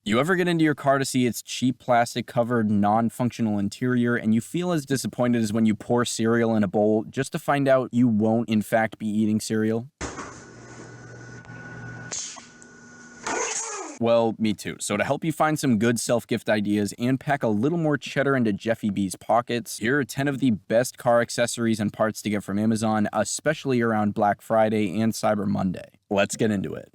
You ever get into your car to see its cheap plastic covered non-functional interior and you feel as disappointed as when you pour cereal in a bowl just to find out you won't in fact be eating cereal? Well, me too. So to help you find some good self-gift ideas and pack a little more cheddar into Jeffy B's pockets, here are 10 of the best car accessories and parts to get from Amazon, especially around Black Friday and Cyber Monday. Let's get into it.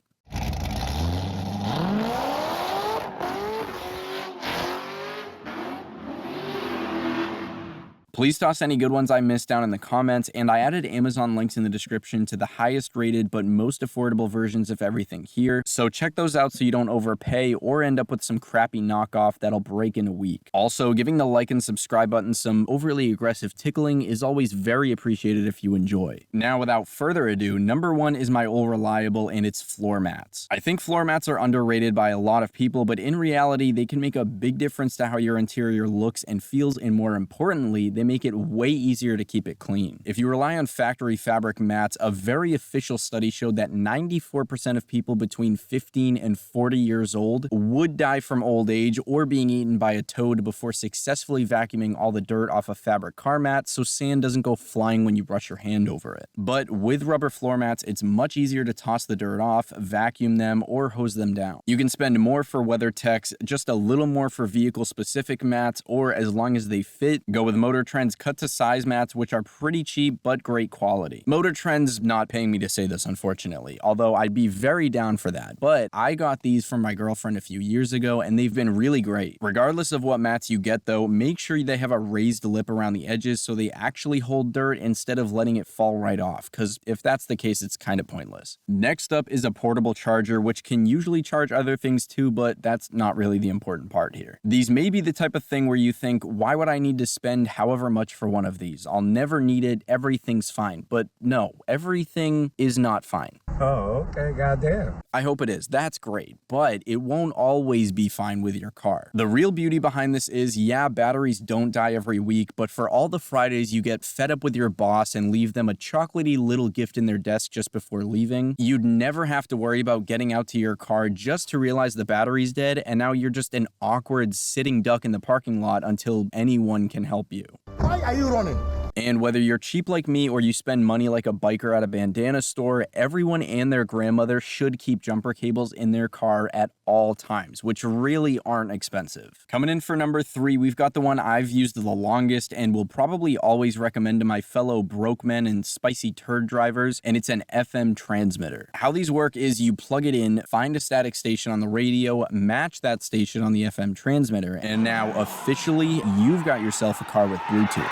Please toss any good ones I missed down in the comments, and I added Amazon links in the description to the highest rated but most affordable versions of everything here, so check those out so you don't overpay or end up with some crappy knockoff that'll break in a week. Also, giving the like and subscribe button some overly aggressive tickling is always very appreciated if you enjoy. Now, without further ado, number one is my old reliable, and it's floor mats. I think floor mats are underrated by a lot of people, but in reality, they can make a big difference to how your interior looks and feels, and more importantly, they make it way easier to keep it clean. If you rely on factory fabric mats, a very official study showed that 94% of people between 15 and 40 years old would die from old age or being eaten by a toad before successfully vacuuming all the dirt off a fabric car mat so sand doesn't go flying when you brush your hand over it. But with rubber floor mats, it's much easier to toss the dirt off, vacuum them, or hose them down. You can spend more for weather techs, just a little more for vehicle-specific mats, or as long as they fit, go with Motor Trend's cut-to-size mats, which are pretty cheap but great quality. Motor Trend's not paying me to say this, unfortunately, although I'd be very down for that. But I got these from my girlfriend a few years ago, and they've been really great. Regardless of what mats you get, though, make sure they have a raised lip around the edges so they actually hold dirt instead of letting it fall right off, because if that's the case, it's kind of pointless. Next up is a portable charger, which can usually charge other things too, but that's not really the important part here. These may be the type of thing where you think, why would I need to spend however much for one of these? I'll never need it, everything's fine. But no, everything is not fine. Oh, okay, goddamn. I hope it is. That's great, but it won't always be fine with your car. The real beauty behind this is, yeah, batteries don't die every week, but for all the Fridays you get fed up with your boss and leave them a chocolatey little gift in their desk just before leaving, you'd never have to worry about getting out to your car just to realize the battery's dead, and now you're just an awkward sitting duck in the parking lot until anyone can help you. Why are you running? And whether you're cheap like me or you spend money like a biker at a bandana store, everyone and their grandmother should keep jumper cables in their car at all times, which really aren't expensive. Coming in for number 3, we've got the one I've used the longest and will probably always recommend to my fellow broke men and spicy turd drivers, and it's an FM transmitter. How these work is you plug it in, find a static station on the radio, match that station on the FM transmitter, and now officially you've got yourself a car with Bluetooth.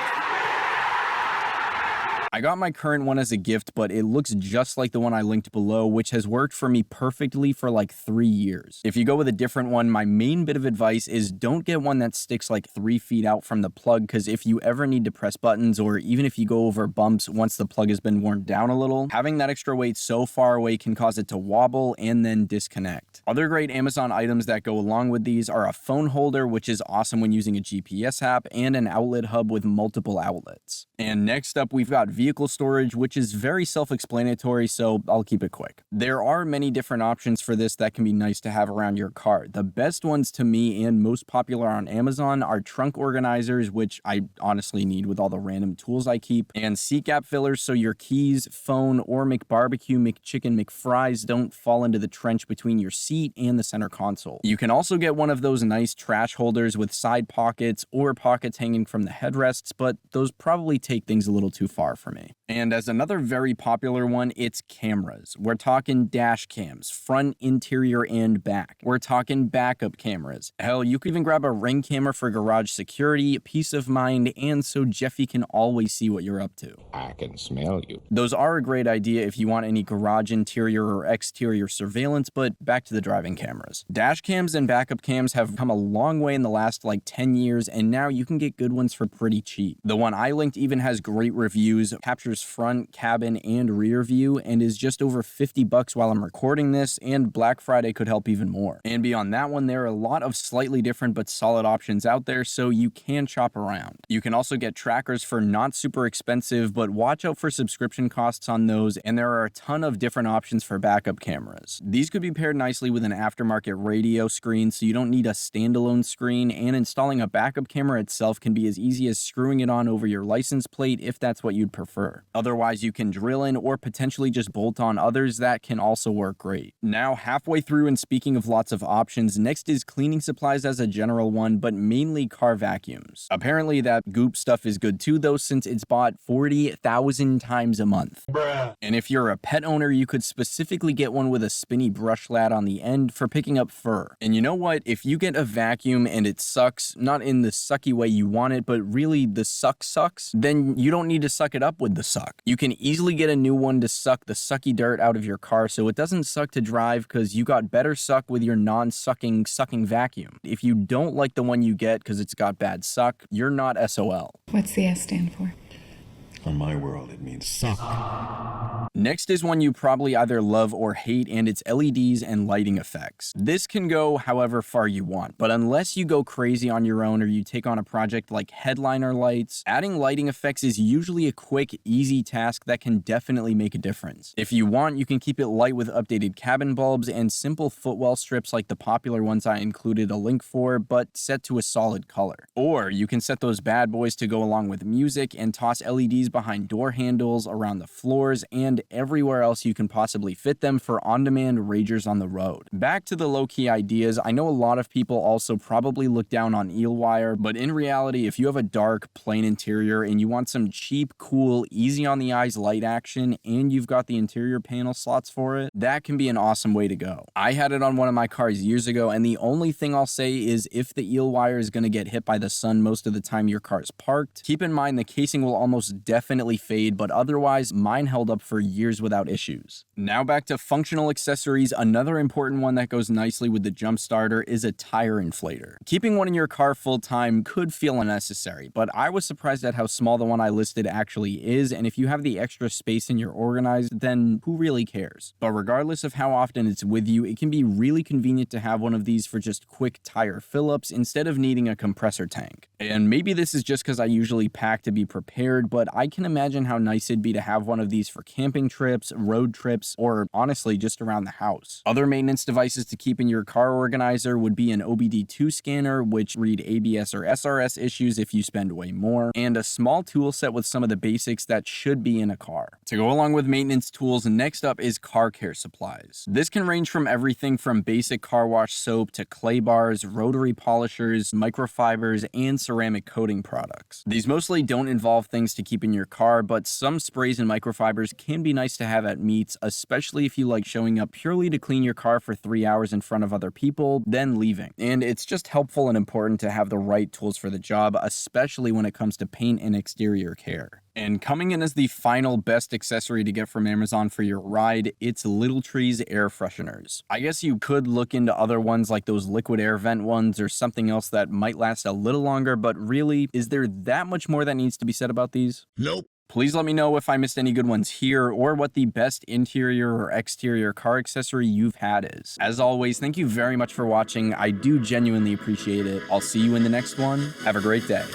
I got my current one as a gift, but it looks just like the one I linked below, which has worked for me perfectly for like 3 years. If you go with a different one, my main bit of advice is don't get one that sticks like 3 feet out from the plug, because if you ever need to press buttons, or even if you go over bumps once the plug has been worn down a little, having that extra weight so far away can cause it to wobble and then disconnect. Other great Amazon items that go along with these are a phone holder, which is awesome when using a GPS app, and an outlet hub with multiple outlets. And next up, we've got vehicle storage, which is very self-explanatory, so I'll keep it quick. There are many different options for this that can be nice to have around your car. The best ones to me and most popular on Amazon are trunk organizers, which I honestly need with all the random tools I keep, and seat gap fillers so your keys, phone, or McBarbecue, McChicken, McFries don't fall into the trench between your seat and the center console. You can also get one of those nice trash holders with side pockets or pockets hanging from the headrests, but those probably take things a little too far for me. And as another very popular one, it's cameras. We're talking dash cams, front, interior, and back. We're talking backup cameras. Hell, you could even grab a Ring camera for garage security, peace of mind, and so Jeffy can always see what you're up to. I can smell you. Those are a great idea if you want any garage interior or exterior surveillance, but back to the driving cameras. Dash cams and backup cams have come a long way in the last like 10 years, and now you can get good ones for pretty cheap. The one I linked even has great reviews, captures front, cabin, and rear view, and is just over $50 while I'm recording this, and Black Friday could help even more. And beyond that one, there are a lot of slightly different but solid options out there, so you can shop around. You can also get trackers for not super expensive, but watch out for subscription costs on those, and there are a ton of different options for backup cameras. These could be paired nicely with an aftermarket radio screen, so you don't need a standalone screen, and installing a backup camera itself can be as easy as screwing it on over your license plate if that's what you'd prefer. Otherwise, you can drill in or potentially just bolt on others that can also work great. Now, halfway through, and speaking of lots of options, next is cleaning supplies as a general one, but mainly car vacuums. Apparently that Goop stuff is good too though, since it's bought 40,000 times a month. Bruh. And if you're a pet owner, you could specifically get one with a spinny brush lad on the end for picking up fur. And you know what? If you get a vacuum and it sucks, not in the sucky way you want it, but really the sucks, then you don't need to suck it up with the suck. You can easily get a new one to suck the sucky dirt out of your car so it doesn't suck to drive, because you got better suck with your non-sucking vacuum. If you don't like the one you get because it's got bad suck, you're not SOL. What's the S stand for? On my world, it means suck. Next is one you probably either love or hate, and it's LEDs and lighting effects. This can go however far you want, but unless you go crazy on your own or you take on a project like headliner lights, adding lighting effects is usually a quick, easy task that can definitely make a difference. If you want, you can keep it light with updated cabin bulbs and simple footwell strips like the popular ones I included a link for, but set to a solid color. Or you can set those bad boys to go along with music and toss LEDs behind door handles, around the floors, and everywhere else you can possibly fit them for on-demand ragers on the road. Back to the low-key ideas, I know a lot of people also probably look down on eel wire, but in reality, if you have a dark, plain interior and you want some cheap, cool, easy-on-the-eyes light action, and you've got the interior panel slots for it, that can be an awesome way to go. I had it on one of my cars years ago, and the only thing I'll say is if the eel wire is going to get hit by the sun most of the time your car's parked, keep in mind the casing will almost definitely fade, but otherwise mine held up for years without issues. Now back to functional accessories. Another important one that goes nicely with the jump starter is a tire inflator. Keeping one in your car full time could feel unnecessary, but I was surprised at how small the one I listed actually is, and if you have the extra space and you're organized, then who really cares? But regardless of how often it's with you, it can be really convenient to have one of these for just quick tire fill-ups instead of needing a compressor tank. And maybe this is just because I usually pack to be prepared, but I can imagine how nice it'd be to have one of these for camping trips, road trips, or honestly just around the house. Other maintenance devices to keep in your car organizer would be an OBD2 scanner, which read ABS or SRS issues if you spend way more, and a small tool set with some of the basics that should be in a car. To go along with maintenance tools, next up is car care supplies. This can range from everything from basic car wash soap to clay bars, rotary polishers, microfibers, and ceramic coating products. These mostly don't involve things to keep in your car, but some sprays and microfibers can be nice to have at meets, especially if you like showing up purely to clean your car for 3 hours in front of other people, then leaving. And it's just helpful and important to have the right tools for the job, especially when it comes to paint and exterior care. And coming in as the final best accessory to get from Amazon for your ride, it's Little Trees air fresheners. I guess you could look into other ones like those liquid air vent ones or something else that might last a little longer, but really, is there that much more that needs to be said about these? Nope. Please let me know if I missed any good ones here or what the best interior or exterior car accessory you've had is. As always, thank you very much for watching. I do genuinely appreciate it. I'll see you in the next one. Have a great day.